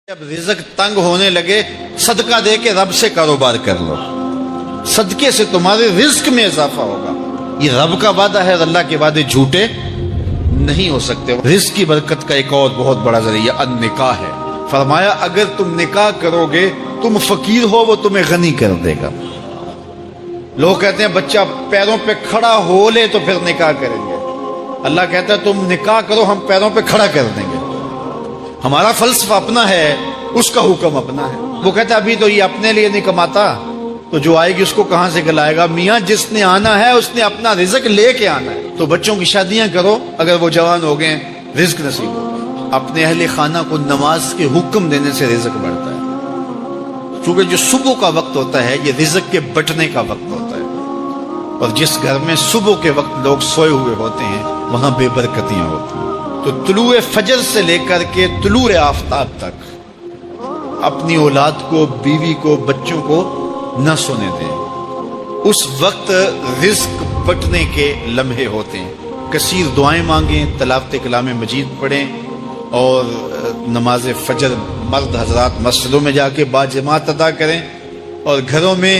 جب رزق تنگ ہونے لگے صدقہ دے کے رب سے کاروبار کر لو، صدقے سے تمہارے رزق میں اضافہ ہوگا۔ یہ رب کا وعدہ ہے، اللہ کے وعدے جھوٹے نہیں ہو سکتے۔ رزق کی برکت کا ایک اور بہت بڑا ذریعہ النکاح ہے۔ فرمایا اگر تم نکاح کرو گے، تم فقیر ہو وہ تمہیں غنی کر دے گا۔ لوگ کہتے ہیں بچہ پیروں پہ کھڑا ہو لے تو پھر نکاح کریں گے، اللہ کہتا ہے تم نکاح کرو ہم پیروں پہ کھڑا کر دیں گے۔ ہمارا فلسفہ اپنا ہے، اس کا حکم اپنا ہے۔ وہ کہتا ہے ابھی تو یہ اپنے لیے نہیں کماتا تو جو آئے گی اس کو کہاں سے کھلائے گا؟ میاں جس نے آنا ہے اس نے اپنا رزق لے کے آنا ہے۔ تو بچوں کی شادیاں کرو، اگر وہ جوان ہو گئے رزق نصیب ہو۔ اپنے اہل خانہ کو نماز کے حکم دینے سے رزق بڑھتا ہے، کیونکہ جو صبح کا وقت ہوتا ہے یہ رزق کے بٹنے کا وقت ہوتا ہے، اور جس گھر میں صبح کے وقت لوگ سوئے ہوئے ہوتے ہیں وہاں بے برکتیاں ہوتی ہیں۔ تو طلوع فجر سے لے کر کے طلوع آفتاب تک اپنی اولاد کو، بیوی کو، بچوں کو نہ سونے دیں۔ اس وقت رزق بٹنے کے لمحے ہوتے ہیں۔ کثیر دعائیں مانگیں، تلاوت کلام مجید پڑھیں، اور نماز فجر مرد حضرات مسجدوں میں جا کے باجماعت ادا کریں، اور گھروں میں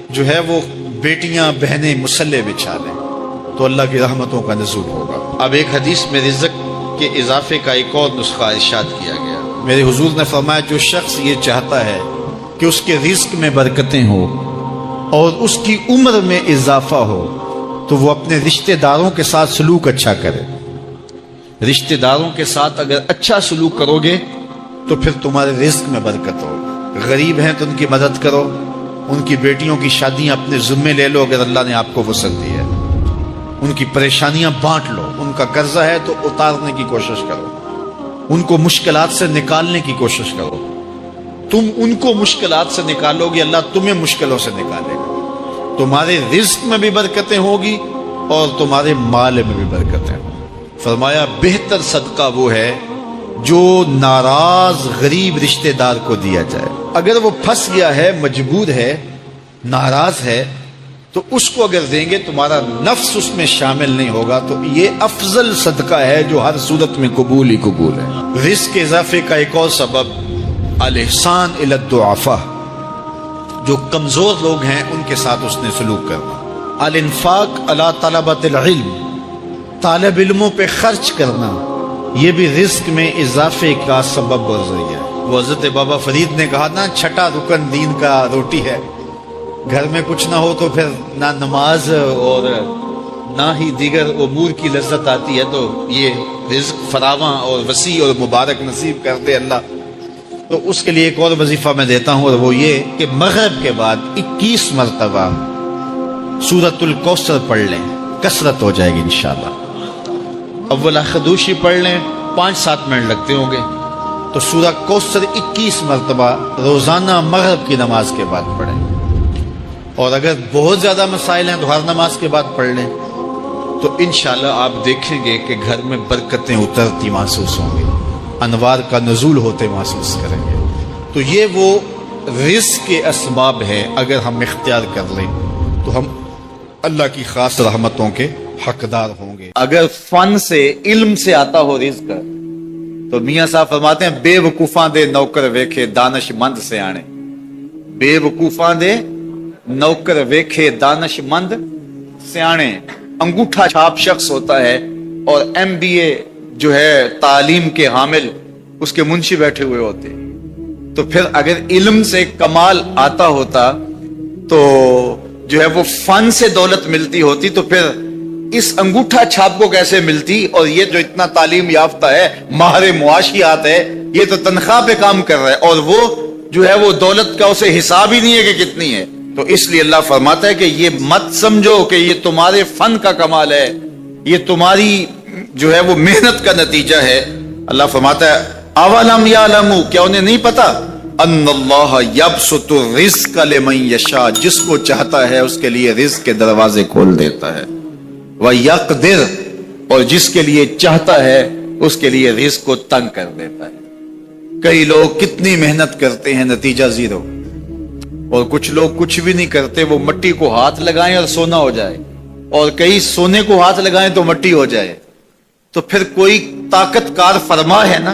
جو ہے وہ بیٹیاں بہنیں مصلے بچھا لیں، تو اللہ کی رحمتوں کا نزول ہوگا۔ اب ایک حدیث میں رزق کے اضافے کا ایک اور نسخہ ارشاد کیا گیا۔ میرے حضور نے فرمایا جو شخص یہ چاہتا ہے کہ اس کے رزق میں برکتیں ہو اور اس کی عمر میں اضافہ ہو تو وہ اپنے رشتہ داروں کے ساتھ سلوک اچھا کرے۔ رشتہ داروں کے ساتھ اگر اچھا سلوک کرو گے تو پھر تمہارے رزق میں برکت ہو۔ غریب ہیں تو ان کی مدد کرو، ان کی بیٹیوں کی شادیاں اپنے ذمے لے لو اگر اللہ نے آپ کو وسعت دی ہے، ان کی پریشانیاں بانٹ لو، ان کا قرضہ ہے تو اتارنے کی کوشش کرو، ان کو مشکلات سے نکالنے کی کوشش کرو۔ تم ان کو مشکلات سے نکالو گے، اللہ تمہیں مشکلوں سے نکالے گا۔ تمہارے رزق میں بھی برکتیں ہوگی اور تمہارے مال میں بھی برکتیں ہوں۔ فرمایا بہتر صدقہ وہ ہے جو ناراض غریب رشتہ دار کو دیا جائے۔ اگر وہ پھنس گیا ہے، مجبور ہے، ناراض ہے، تو اس کو اگر دیں گے تمہارا نفس اس میں شامل نہیں ہوگا، تو یہ افضل صدقہ ہے جو ہر صورت میں قبول ہی قبول ہے۔ رزق کے اضافے کا ایک اور سبب الاحسان الی الضعفاء، جو کمزور لوگ ہیں ان کے ساتھ اس نے سلوک کرنا۔ الانفاق علی طلبۃ العلم، طالب علموں پہ خرچ کرنا، یہ بھی رزق میں اضافے کا سبب اور ذریعہ ہے۔ وہ حضرت بابا فرید نے کہا نا چھٹا رکن دین کا روٹی ہے۔ گھر میں کچھ نہ ہو تو پھر نہ نماز اور نہ ہی دیگر امور کی لذت آتی ہے، تو یہ رزق فراواں اور وسیع اور مبارک نصیب کر دے اللہ۔ تو اس کے لیے ایک اور وظیفہ میں دیتا ہوں، اور وہ یہ کہ مغرب کے بعد 21 مرتبہ سورۃ الکوثر پڑھ لیں، کثرت ہو جائے گی انشاءاللہ۔ اول خدوشی پڑھ لیں، 5-7 منٹ لگتے ہوں گے، تو سورہ کوثر 21 مرتبہ روزانہ مغرب کی نماز کے بعد پڑھیں۔ اور اگر بہت زیادہ مسائل ہیں تو ہر نماز کے بعد پڑھ لیں، تو انشاءاللہ آپ دیکھیں گے کہ گھر میں برکتیں اترتی محسوس ہوں گی، انوار کا نزول ہوتے محسوس کریں گے۔ تو یہ وہ رزق کے اسباب ہے، اگر ہم اختیار کر لیں تو ہم اللہ کی خاص رحمتوں کے حقدار ہوں گے۔ اگر فن سے، علم سے آتا ہو رزق، تو میاں صاحب فرماتے ہیں بے وقوفاں دے نوکر ویکھے دانش مند سے آنے۔ بے وقوفاں دے نوکر ویکھے دانش مند سیانے۔ انگوٹھا چھاپ شخص ہوتا ہے اور MBA جو ہے تعلیم کے حامل، اس کے منشی بیٹھے ہوئے ہوتے، تو پھر اگر علم سے کمال آتا ہوتا تو جو ہے وہ فن سے دولت ملتی ہوتی، تو پھر اس انگوٹھا چھاپ کو کیسے ملتی؟ اور یہ جو اتنا تعلیم یافتہ ہے، ماہر معاشیات ہے، یہ تو تنخواہ پہ کام کر رہا ہے، اور وہ جو ہے وہ دولت کا اسے حساب ہی نہیں ہے کہ کتنی ہے۔ تو اس لیے اللہ فرماتا ہے کہ یہ مت سمجھو کہ یہ تمہارے فن کا کمال ہے، یہ تمہاری جو ہے وہ محنت کا نتیجہ ہے۔ اللہ فرماتا ہے اولم یعلموا، کیا انہیں نہیں پتا؟ ان اللہ یبسط الرزق لمن یشاء، جس کو چاہتا ہے اس کے لیے رزق کے دروازے کھول دیتا ہے، وَيَقْدِرْ، اور جس کے لیے چاہتا ہے اس کے لیے رزق کو تنگ کر دیتا ہے۔ کئی لوگ کتنی محنت کرتے ہیں، نتیجہ زیرو، اور کچھ لوگ کچھ بھی نہیں کرتے، وہ مٹی کو ہاتھ لگائیں اور سونا ہو جائے، اور کئی سونے کو ہاتھ لگائیں تو مٹی ہو جائے۔ تو پھر کوئی طاقت کار فرما ہے نا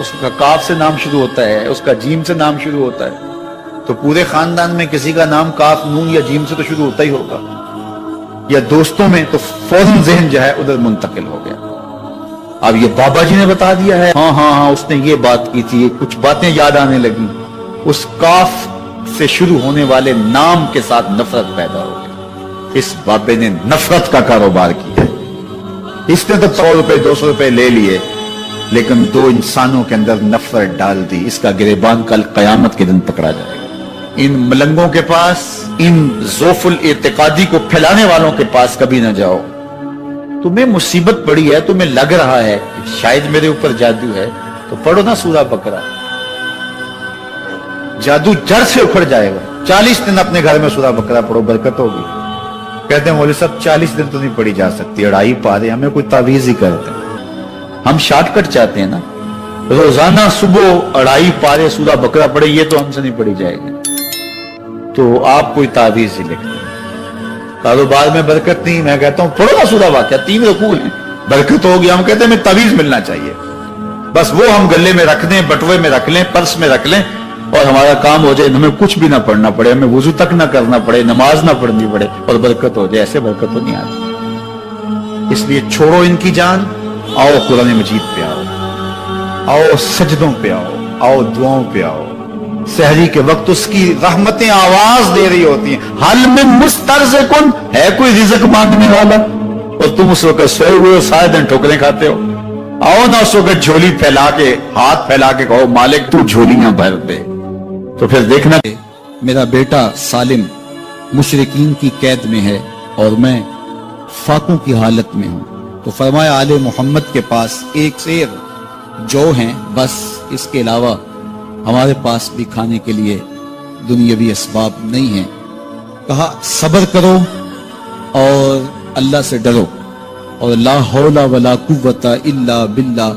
اس کا کاف سے نام شروع ہوتا ہے، اس کا جیم سے نام شروع ہوتا ہے، تو پورے خاندان میں کسی کا نام کاف، نون یا جیم سے تو شروع ہوتا ہی ہوگا، یا دوستوں میں تو فوراً ذہن جو ہے ادھر منتقل ہو گیا۔ اب یہ بابا جی نے بتا دیا ہے، ہاں ہاں ہاں اس نے یہ بات کی تھی، کچھ باتیں یاد آنے لگی، اس کاف سے شروع ہونے والے نام کے ساتھ نفرت پیدا ہو گئی۔ اس بابے نے نفرت کا کاروبار کیا، اس نے تو 100 روپے 200 روپے لے لیے، لیکن دو انسانوں کے اندر نفرت ڈال دی۔ اس کا گریبان کل قیامت کے دن پکڑا جائے گا۔ ان ملنگوں کے پاس، ان ذوف الاعتقادی کو پھیلانے والوں کے پاس کبھی نہ جاؤ۔ تمہیں مصیبت پڑی ہے، تمہیں لگ رہا ہے کہ شاید میرے اوپر جادو ہے، تو پڑھو نا سورہ بقرہ، جادو جڑ سے اکھڑ جائے گا۔ 40 دن اپنے گھر میں سورہ بقرہ پڑھو، برکت ہوگی۔ کہتے ہیں مولوی صاحب 40 دن تو نہیں پڑھی جا سکتی، 2.5 پارے، ہمیں کوئی تعویذ ہی کرتے ہیں، ہم شارٹ کٹ چاہتے ہیں نا، روزانہ صبح 2.5 پارے سورہ بقرہ پڑھے، یہ تو ہم سے نہیں پڑھی جائے گی، تو آپ کوئی تعویذ ہی لکھتے ہیں۔ کاروبار میں برکت نہیں، میں کہتا ہوں پڑھو نا سورہ واقعہ، 3 رکوع ہیں، برکت ہوگی۔ ہم کہتے ہیں ہمیں تعویذ ملنا چاہیے، بس وہ ہم گلے میں رکھ دیں، بٹوے میں رکھ لیں، پرس میں رکھ لیں، اور ہمارا کام ہو جائے، ہمیں کچھ بھی نہ پڑھنا پڑے، ہمیں وضو تک نہ کرنا پڑے، نماز نہ پڑھنی پڑے، اور برکت ہو جائے۔ ایسے برکت تو نہیں آتی۔ اس لیے چھوڑو ان کی جان، آؤ قرآن مجید پہ آؤ، آؤ سجدوں پہ آؤ، آؤ دعاؤں پہ آؤ۔ سحری کے وقت اس کی رحمتیں آواز دے رہی ہوتی ہیں، حل میں مسترزقن، ہے کوئی رزق مانگنے والا، اور تم اس وقت سوئے ہوئے ہو، سارے دن ٹھوکریں کھاتے ہو۔ آؤ نہ اس وقت جھولی پھیلا کے، ہاتھ پھیلا کے کہو مالک تو جھولیاں بھر دے، تو پھر دیکھنا میرا بیٹا سالم مشرکین کی قید میں ہے اور میں فاقوں کی حالت میں ہوں، تو فرمایا آل محمد کے پاس ایک سیر جو ہیں، بس اس کے علاوہ ہمارے پاس بھی کھانے کے لیے دنیاوی اسباب نہیں ہیں۔ کہا صبر کرو اور اللہ سے ڈرو، اور لا حول ولا قوت الا باللہ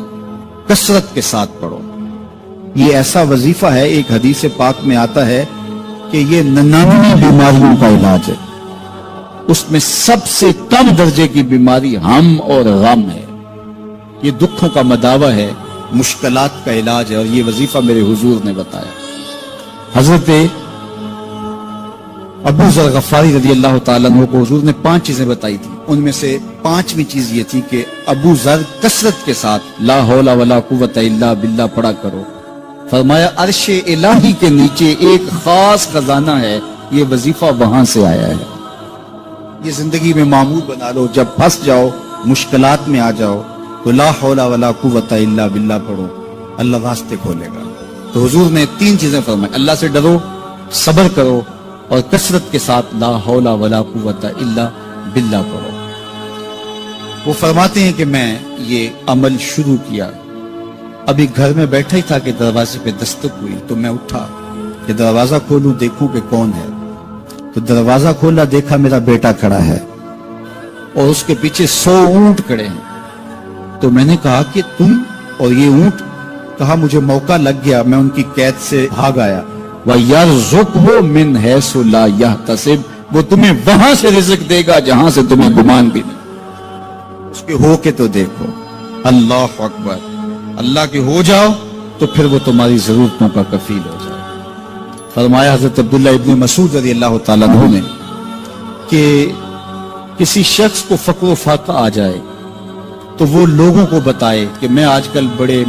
کثرت کے ساتھ پڑھو۔ یہ ایسا وظیفہ ہے، ایک حدیث پاک میں آتا ہے کہ یہ 99 بیماریوں کا علاج ہے، اس میں سب سے کم درجے کی بیماری ہم اور غم ہے، یہ دکھوں کا مداوع ہے، مشکلات کا علاج ہے، اور یہ وظیفہ میرے حضور نے بتایا۔ حضرت ابو ذر غفاری رضی اللہ تعالیٰ عنہ کو حضور نے 5 چیزیں بتائی تھی، ان میں سے 5ویں چیز یہ تھی کہ ابو ذر کثرت کے ساتھ لا حول ولا قوت الا باللہ پڑھا کرو۔ فرمایا عرش الہی کے نیچے ایک خاص خزانہ ہے، یہ وظیفہ وہاں سے آیا ہے، یہ زندگی میں معمول بنا لو، جب پھنس جاؤ، مشکلات میں آ جاؤ تو لا حول ولا قوت الا باللہ پڑھو، اللہ راستے کھولے گا۔ تو حضور نے 3 چیزیں فرمائی، اللہ سے ڈرو، صبر کرو، اور کثرت کے ساتھ لا حول ولا قوت الا باللہ پڑھو۔ وہ فرماتے ہیں کہ میں یہ عمل شروع کیا، ابھی گھر میں بیٹھا ہی تھا کہ دروازے پہ دستک ہوئی، تو میں اٹھا کہ دروازہ کھولوں دیکھوں کہ کون ہے، تو دروازہ کھولا، دیکھا میرا بیٹا کھڑا ہے اور اس کے پیچھے 100 اونٹ کھڑے ہیں۔ تو میں نے کہا کہ تم اور یہ اونٹ؟ کہا مجھے موقع لگ گیا، میں ان کی قید سے بھاگ آیا۔ وَيَرْزُقْهُ مِنْ حَيْثُ لَا يَحْتَسِبُ، وہ تمہیں وہاں سے رزق دے گا جہاں سے تمہیں گمان بھی نہیں۔ اس کے ہو کے تو دیکھو، اللہ اکبر، اللہ کے ہو جاؤ تو پھر وہ تمہاری ضرورتوں کا کفیل ہو جائے۔ فرمایا حضرت عبداللہ ابن مسعود رضی اللہ تعالیٰ عنہ نے کہ کسی شخص کو فقر و فاقہ آ جائے تو وہ لوگوں کو بتائے کہ میں آج کل بڑے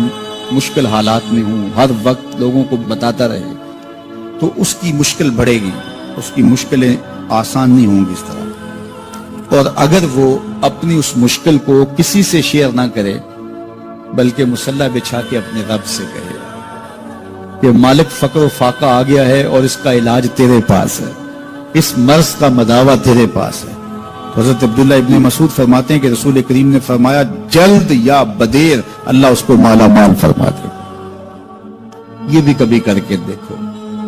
مشکل حالات میں ہوں، ہر وقت لوگوں کو بتاتا رہے، تو اس کی مشکل بڑھے گی، اس کی مشکلیں آسان نہیں ہوں گی اس طرح۔ اور اگر وہ اپنی اس مشکل کو کسی سے شیئر نہ کرے بلکہ مصلی بچھا کے اپنے رب سے کہے کہ مالک فقر و فاقہ آ گیا ہے اور اس کا علاج تیرے پاس ہے، اس مرض کا مداوع تیرے پاس ہے۔ حضرت عبداللہ ابن مسعود فرماتے ہیں کہ رسول کریم نے فرمایا جلد یا بدیر اللہ اس کو مالا مال فرما دے۔ یہ بھی کبھی کر کے دیکھو،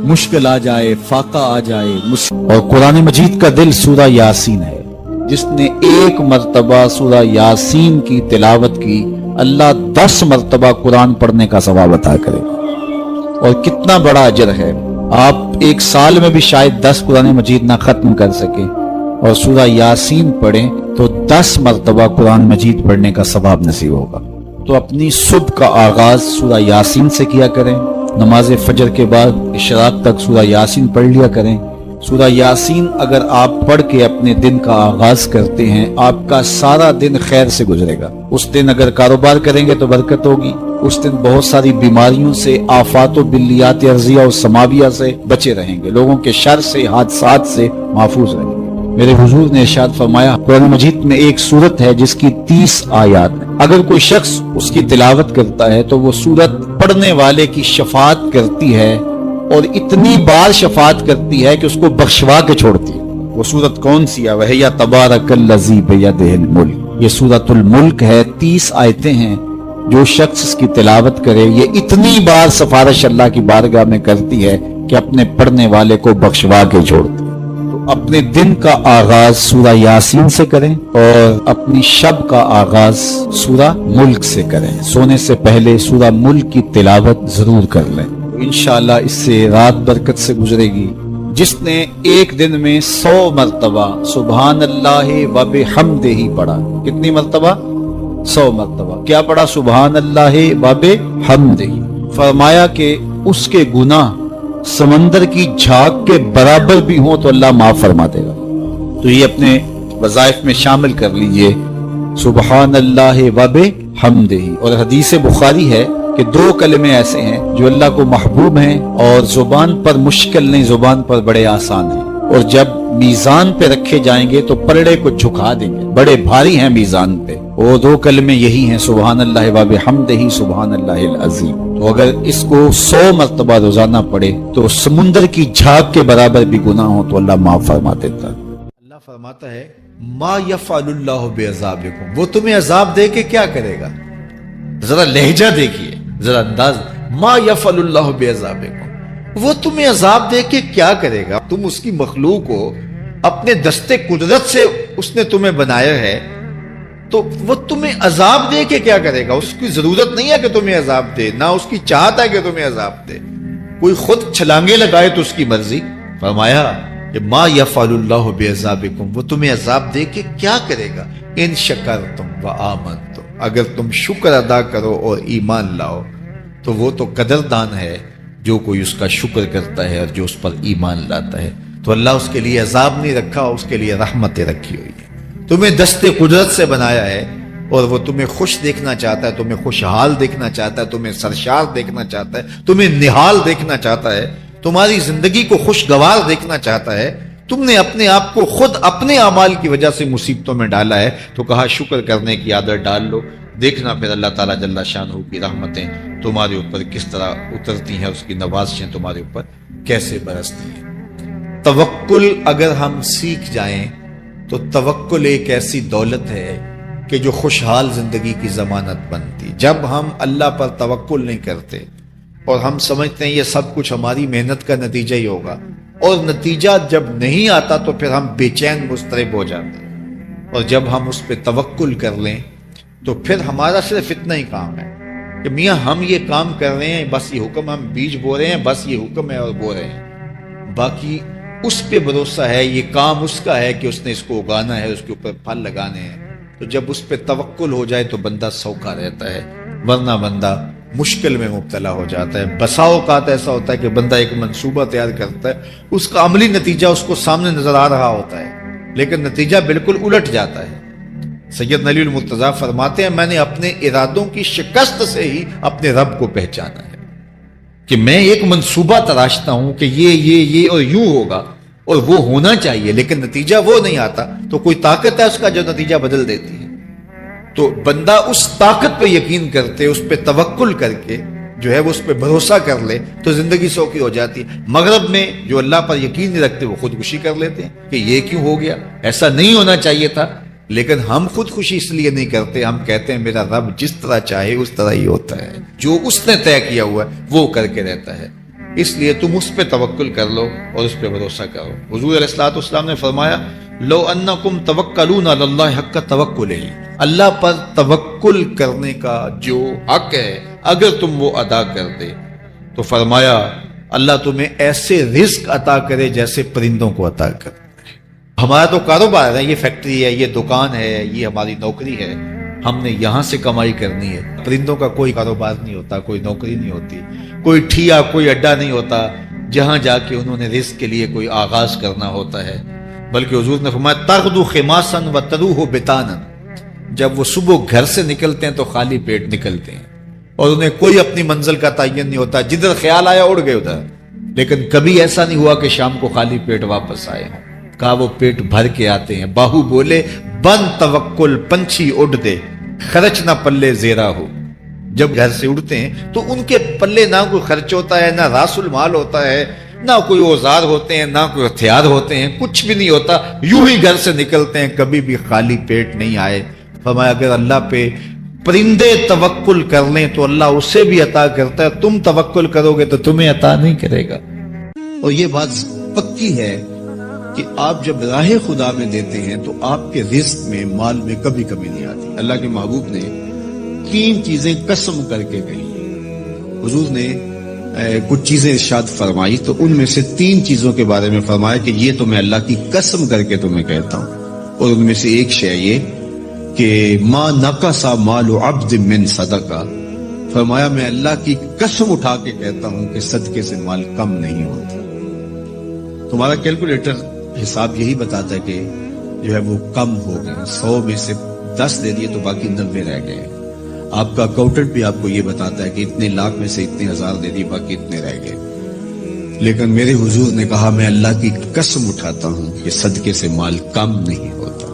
مشکل آ جائے، فاقہ آ جائے، اور قرآن مجید کا دل سورہ یاسین ہے، جس نے 1 مرتبہ سورہ یاسین کی تلاوت کی اللہ 10 مرتبہ قرآن پڑھنے کا ثواب عطا کرے، اور کتنا بڑا اجر ہے۔ آپ 1 سال میں بھی شاید 10 قرآن مجید نہ ختم کر سکیں، اور سورہ یاسین پڑھیں تو 10 مرتبہ قرآن مجید پڑھنے کا ثواب نصیب ہوگا۔ تو اپنی صبح کا آغاز سورہ یاسین سے کیا کریں، نماز فجر کے بعد اشراق تک سورہ یاسین پڑھ لیا کریں۔ سورہ یاسین اگر آپ پڑھ کے اپنے دن کا آغاز کرتے ہیں، آپ کا سارا دن خیر سے گزرے گا۔ اس دن اگر کاروبار کریں گے تو برکت ہوگی، اس دن بہت ساری بیماریوں سے، آفات و بلیات ارضیہ و سماویہ سے بچے رہیں گے، لوگوں کے شر سے، حادثات سے محفوظ رہیں گے۔ میرے حضور نے ارشاد فرمایا، قرآن مجید میں ایک سورت ہے جس کی 30 آیات ہیں، اگر کوئی شخص اس کی تلاوت کرتا ہے تو وہ سورت پڑھنے والے کی شفاعت کرتی ہے، اور اتنی بار شفاعت کرتی ہے کہ اس کو بخشوا کے چھوڑتی ہے۔ وہ سورت کون سی ہے؟ وہی تبارک الذی بیدہ الملک، یہ سورت الملک ہے، 30 آیتیں ہیں۔ جو شخص اس کی تلاوت کرے، یہ اتنی بار سفارش اللہ کی بارگاہ میں کرتی ہے کہ اپنے پڑھنے والے کو بخشوا کے چھوڑتی ہے۔ تو اپنے دن کا آغاز سورہ یاسین سے کریں اور اپنی شب کا آغاز سورہ ملک سے کریں۔ سونے سے پہلے سورہ ملک کی تلاوت ضرور کر لیں، انشاءاللہ اس سے رات برکت سے گزرے گی۔ جس نے ایک دن میں 100 مرتبہ سبحان اللہ و بحمدہ پڑھا، کتنی مرتبہ؟ 100 مرتبہ کیا پڑھا؟ سبحان اللہ و بحمدہ، فرمایا کہ اس کے گناہ سمندر کی جھاگ کے برابر بھی ہوں تو اللہ معاف فرما دے گا۔ تو یہ اپنے وظائف میں شامل کر لیجئے، سبحان اللہ و بحمدہ۔ اور حدیث بخاری ہے کہ 2 کلمے ایسے ہیں جو اللہ کو محبوب ہیں اور زبان پر مشکل نہیں، زبان پر بڑے آسان ہیں، اور جب میزان پہ رکھے جائیں گے تو پلڑے کو جھکا دیں گے، بڑے بھاری ہیں میزان پہ۔ وہ 2 کلمے یہی ہیں، سبحان اللہ و بحمدہ، سبحان اللہ العظیم۔ تو اگر اس کو 100 مرتبہ روزانہ پڑھے تو سمندر کی جھاگ کے برابر بھی گناہ ہو تو اللہ معاف فرما دیتا ہے۔ اللہ فرماتا ہے ما یفعل اللہ بعذابکم، وہ تمہیں عذاب دے کے کیا کرے گا؟ ذرا لہجہ دیکھیے، ذرا انداز، ما یفعل اللہ بعذابکم، وہ تمہیں عذاب دے کے کیا کرے گا؟ تم اس کی مخلوق ہو، اپنے دستے قدرت سے اس نے تمہیں بنایا ہے، تو وہ تمہیں عذاب دے کے کیا کرے گا؟ اس کی ضرورت نہیں ہے کہ تمہیں عذاب دے، نہ اس کی چاہت ہے کہ تمہیں عذاب دے۔ کوئی خود چھلانگے لگائے تو اس کی مرضی۔ فرمایا کہ ما یفعل اللہ بعذابکم، وہ تمہیں عذاب دے کے کیا کرے گا؟ ان شکرتم وآمنتم، اگر تم شکر ادا کرو اور ایمان لاؤ تو وہ تو قدردان ہے جو کوئی اس کا شکر کرتا ہے اور جو اس پر ایمان لاتا ہے۔ تو اللہ اس کے لیے عذاب نہیں رکھا، اس کے لیے رحمتیں رکھی ہوئی ہیں۔ تمہیں دستے قدرت سے بنایا ہے اور وہ تمہیں خوش دیکھنا چاہتا ہے، تمہیں خوشحال دیکھنا چاہتا ہے، تمہیں سرشار دیکھنا چاہتا ہے، تمہیں نہال دیکھنا چاہتا ہے، تمہاری زندگی کو خوشگوار دیکھنا چاہتا ہے۔ تم نے اپنے آپ کو خود اپنے اعمال کی وجہ سے مصیبتوں میں ڈالا ہے، تو کہا شکر کرنے کی عادت ڈال لو، دیکھنا پھر اللہ تعالیٰ جل شانہ کی رحمتیں تمہارے اوپر کس طرح اترتی ہیں، اس کی نوازشیں تمہارے اوپر کیسے برستی ہیں۔ توکل اگر ہم سیکھ جائیں تو توکل ایک ایسی دولت ہے کہ جو خوشحال زندگی کی ضمانت بنتی۔ جب ہم اللہ پر توکل نہیں کرتے اور ہم سمجھتے ہیں یہ سب کچھ ہماری محنت کا نتیجہ ہی ہوگا، اور نتیجہ جب نہیں آتا تو پھر ہم بے چین مضطرب ہو جاتے ہیں۔ اور جب ہم اس پہ توکل کر لیں تو پھر ہمارا صرف اتنا ہی کام ہے کہ میاں ہم یہ کام کر رہے ہیں، بس یہ حکم، ہم بیج بو رہے ہیں، بس یہ حکم ہے اور بو رہے ہیں، باقی اس پہ بھروسہ ہے، یہ کام اس کا ہے کہ اس نے اس کو اگانا ہے، اس کے اوپر پھل لگانے ہیں۔ تو جب اس پہ توکل ہو جائے تو بندہ سوکھا رہتا ہے، ورنہ بندہ مشکل میں مبتلا ہو جاتا ہے۔ بسا اوقات ایسا ہوتا ہے کہ بندہ ایک منصوبہ تیار کرتا ہے، اس کا عملی نتیجہ اس کو سامنے نظر آ رہا ہوتا ہے، لیکن نتیجہ بالکل الٹ جاتا ہے۔ سید علی المرتضیٰ فرماتے ہیں میں نے اپنے ارادوں کی شکست سے ہی اپنے رب کو پہچانا ہے، کہ میں ایک منصوبہ تراشتا ہوں کہ یہ اور یوں ہوگا اور وہ ہونا چاہیے، لیکن نتیجہ وہ نہیں آتا، تو کوئی طاقت ہے اس کا جو نتیجہ بدل دیتی ہے۔ تو بندہ اس طاقت پہ یقین کرتے، اس پہ توکل کر کے جو ہے وہ اس پہ بھروسہ کر لے تو زندگی سوکھی ہو جاتی ہے۔ مغرب میں جو اللہ پر یقین نہیں رکھتے وہ خودکشی کر لیتے ہیں کہ یہ کیوں ہو گیا، ایسا نہیں ہونا چاہیے تھا، لیکن ہم خودکشی اس لیے نہیں کرتے، ہم کہتے ہیں میرا رب جس طرح چاہے اس طرح ہی ہوتا ہے، جو اس نے طے کیا ہوا ہے وہ کر کے رہتا ہے۔ اس لیے تم اس پہ توکل کر لو اور اس پہ بھروسہ کرو۔ حضور علیہ الصلوۃ والسلام نے فرمایا لو انکم توکلون علی اللہ حق توکلہ، اللہ پر توکل کرنے کا جو حق ہے اگر تم وہ ادا کر دے تو فرمایا اللہ تمہیں ایسے رزق عطا کرے جیسے پرندوں کو عطا کرے۔ ہمارا تو کاروبار ہے، یہ فیکٹری ہے، یہ دکان ہے، یہ ہماری نوکری ہے، ہم نے یہاں سے کمائی کرنی ہے. پرندوں کا کوئی کاروبار نہیں ہوتا, کوئی نوکری نہیں ہوتی, کوئی ٹھیا, کوئی اڈا نہیں ہوتا جہاں جا کے انہوں نے رزق کے لیے کوئی آغاز کرنا ہوتا ہے. بلکہ حضور نے فرمایا تغدو خماسا وتروح بطانا, جب وہ صبح گھر سے نکلتے ہیں تو خالی پیٹ نکلتے ہیں اور انہیں کوئی اپنی منزل کا تعین نہیں ہوتا, جدھر خیال آیا اڑ گئے ادھر. لیکن کبھی ایسا نہیں ہوا کہ شام کو خالی پیٹ واپس آئے ہوں. کہا وہ پیٹ بھر کے آتے ہیں. باہو بولے بن توکل پنچھی اڑ دے, خرچ نہ پلے زیرا ہو. جب گھر سے اڑتے ہیں تو ان کے پلے نہ کوئی خرچ ہوتا ہے, نہ راس المال ہوتا ہے, نہ کوئی اوزار ہوتے ہیں, نہ کوئی ہتھیار ہوتے ہیں, کچھ بھی نہیں ہوتا. یوں ہی گھر سے نکلتے ہیں, کبھی بھی خالی پیٹ نہیں آئے. فرمایا اگر اللہ پہ پرندے توکل کر لیں تو اللہ اسے بھی عطا کرتا ہے, تم توکل کرو گے تو تمہیں عطا نہیں کرے گا. اور یہ بات پکی ہے کہ آپ جب راہ خدا میں دیتے ہیں تو آپ کے رزق میں, مال میں کبھی کمی نہیں آتی. اللہ کے محبوب نے 3 چیزیں قسم کر کے کہی. حضور نے کچھ چیزیں ارشاد فرمائی تو ان میں سے 3 چیزوں کے بارے میں فرمایا کہ یہ تو میں اللہ کی قسم کر کے تمہیں کہتا ہوں. اور ان میں سے ایک شے یہ کہ ما نقصا مال عبد من صدقہ. فرمایا میں اللہ کی قسم اٹھا کے کہتا ہوں کہ صدقے سے مال کم نہیں ہوتا. تمہارا کیلکولیٹر حساب یہی بتاتا ہے کہ جو ہے وہ کم ہو گئے. 100 میں سے 10 دے دیے تو باقی 90 رہ گئے. آپ کا اکاؤنٹنٹ بھی آپ کو یہ بتاتا ہے کہ اتنے لاکھ میں سے اتنے ہزار دے دیے, باقی اتنے رہ گئے. لیکن میرے حضور نے کہا میں اللہ کی قسم اٹھاتا ہوں کہ صدقے سے مال کم نہیں ہوتا.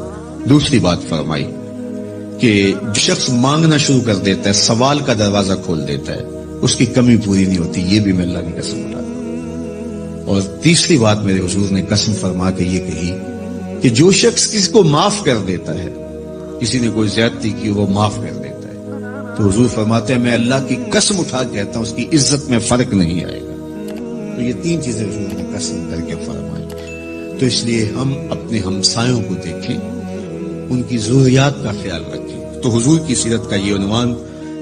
دوسری بات فرمائی کہ جو شخص مانگنا شروع کر دیتا ہے, سوال کا دروازہ کھول دیتا ہے, اس کی کمی پوری نہیں ہوتی. یہ بھی میں اللہ کی قسم اٹھاتا ہوں. اور تیسری بات میرے حضور نے قسم فرما کے یہ کہی کہ جو شخص کسی کو معاف کر دیتا ہے, کسی نے کوئی زیادتی کی وہ معاف کر دیتا ہے, تو حضور فرماتے ہیں میں اللہ کی قسم اٹھا کے کہتا ہوں اس کی عزت میں فرق نہیں آئے گا. تو یہ 3 چیزیں حضور نے قسم کر کے فرمائی. تو اس لیے ہم اپنے ہمسایوں کو دیکھیں, ان کی ضروریات کا خیال رکھیں. تو حضور کی سیرت کا یہ عنوان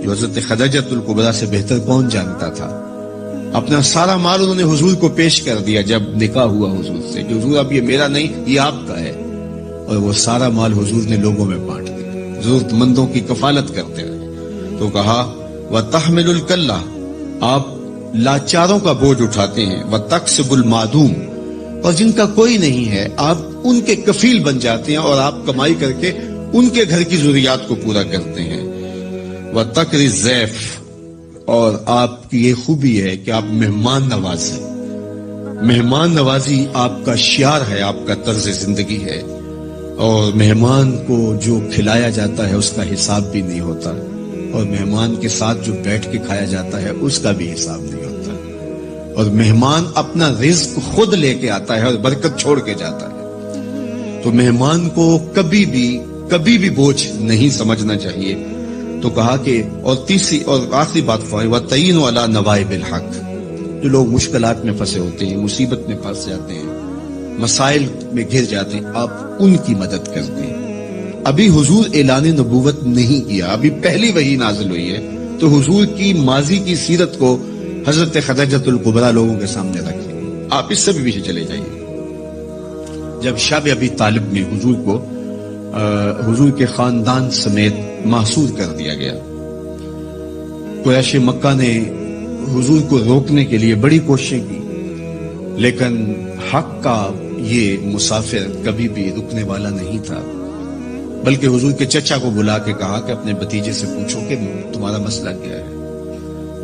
جو حضرت خدیجہ الکبریٰ سے بہتر کون جانتا تھا, اپنا سارا مال انہوں نے حضور کو پیش کر دیا جب نکاح ہوا حضور سے کہ حضور اب یہ میرا نہیں, یہ آپ کا ہے. اور وہ سارا مال حضور نے لوگوں میں بانٹ دیا, ضرورت مندوں کی کفالت کرتے رہے. تو کہا وَتَحْمِلُ الْكَلَّةَ, آپ لاچاروں کا بوجھ اٹھاتے ہیں. وَتَقْسِبُ الْمَعْدُومَ, اور جن کا کوئی نہیں ہے آپ ان کے کفیل بن جاتے ہیں اور آپ کمائی کر کے ان کے گھر کی ضروریات کو پورا کرتے ہیں. وَتَقْرِي الضَّيْفَ, اور آپ کی یہ خوبی ہے کہ آپ مہمان نواز ہیں. مہمان نوازی آپ کا شعار ہے, آپ کا طرز زندگی ہے. اور مہمان کو جو کھلایا جاتا ہے اس کا حساب بھی نہیں ہوتا, اور مہمان کے ساتھ جو بیٹھ کے کھایا جاتا ہے اس کا بھی حساب نہیں ہوتا. اور مہمان اپنا رزق خود لے کے آتا ہے اور برکت چھوڑ کے جاتا ہے. تو مہمان کو کبھی بھی بوجھ نہیں سمجھنا چاہیے. تو کہا کہ اور تیسری اور آخری بات فرمائی وَتَعِينُ عَلَى نَوَائِبِ الْحَقِّ, جو لوگ مشکلات میں پھنسے ہوتے ہیں, مصیبت میں پھنس جاتے ہیں, مسائل میں گھر جاتے ہیں, آپ ان کی مدد کرتے ہیں. ابھی حضور اعلان نبوت نہیں کیا, ابھی پہلی وحی نازل ہوئی ہے. تو حضور کی ماضی کی سیرت کو حضرت خدیجہ الکبریٰ لوگوں کے سامنے رکھیں. آپ اس سے بھی پیچھے چلے جائیے. جب شب ابی طالب میں حضور کو حضور کے خاندان سمیت محصور کر دیا گیا, قریش مکہ نے حضور کو روکنے کے لیے بڑی کوششیں کی, لیکن حق کا یہ مسافر کبھی بھی رکنے والا نہیں تھا. بلکہ حضور کے چچا کو بلا کے کہا کہ اپنے بھتیجے سے پوچھو کہ تمہارا مسئلہ کیا ہے.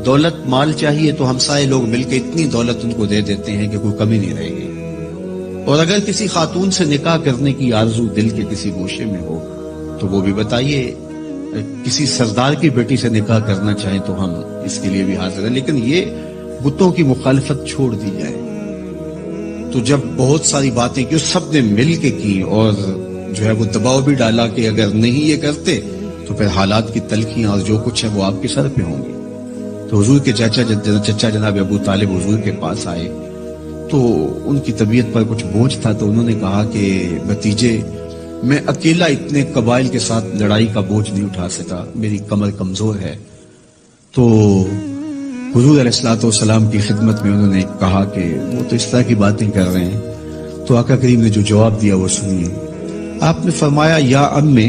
دولت مال چاہیے تو ہمسائے لوگ مل کے اتنی دولت ان کو دے دیتے ہیں کہ کوئی کمی نہیں رہے گی. اور اگر کسی خاتون سے نکاح کرنے کی آرزو دل کے کسی گوشے میں ہو تو وہ بھی بتائیے. کسی سردار کی بیٹی سے نکاح کرنا چاہیں تو ہم اس کے لیے بھی حاضر ہیں, لیکن یہ بتوں کی مخالفت چھوڑ دی جائے. تو جب بہت ساری باتیں کی سب نے مل کے کی اور جو ہے وہ دباؤ بھی ڈالا کہ اگر نہیں یہ کرتے تو پھر حالات کی تلخیاں اور جو کچھ ہے وہ آپ کے سر پہ ہوں گی. تو حضور کے چچا جناب ابو طالب حضور کے پاس آئے تو ان کی طبیعت پر کچھ بوجھ تھا. تو انہوں نے کہا کہ بھتیجے میں اکیلا اتنے قبائل کے ساتھ لڑائی کا بوجھ نہیں اٹھا سکا, میری کمر کمزور ہے. تو حضور علیہ الصلوۃ والسلام کی خدمت میں انہوں نے کہا کہ وہ تو اس طرح کی باتیں کر رہے ہیں. تو آقا کریم نے جو جواب دیا وہ سنیے. آپ نے فرمایا یا امی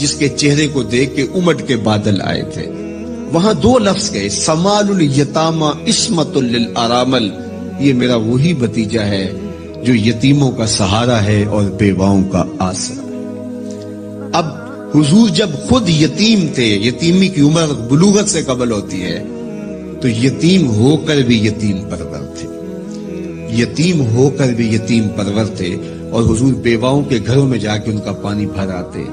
جس کے چہرے کو دیکھ کے امٹ کے بادل آئے تھے. وہاں دو لفظ گئے, سمال الیتاما عصمت للارامل. یہ میرا وہی بھتیجا ہے جو یتیموں کا سہارا ہے اور بیواؤں کا آسرا ہے. اب حضور جب خود یتیم تھے, یتیمی کی عمر بلوغت سے قبل ہوتی ہے, تو یتیم ہو کر بھی یتیم پرور تھے, یتیم ہو کر بھی یتیم پرور تھے, اور حضور بیواؤں کے گھروں میں جا کے ان کا پانی بھر آتے.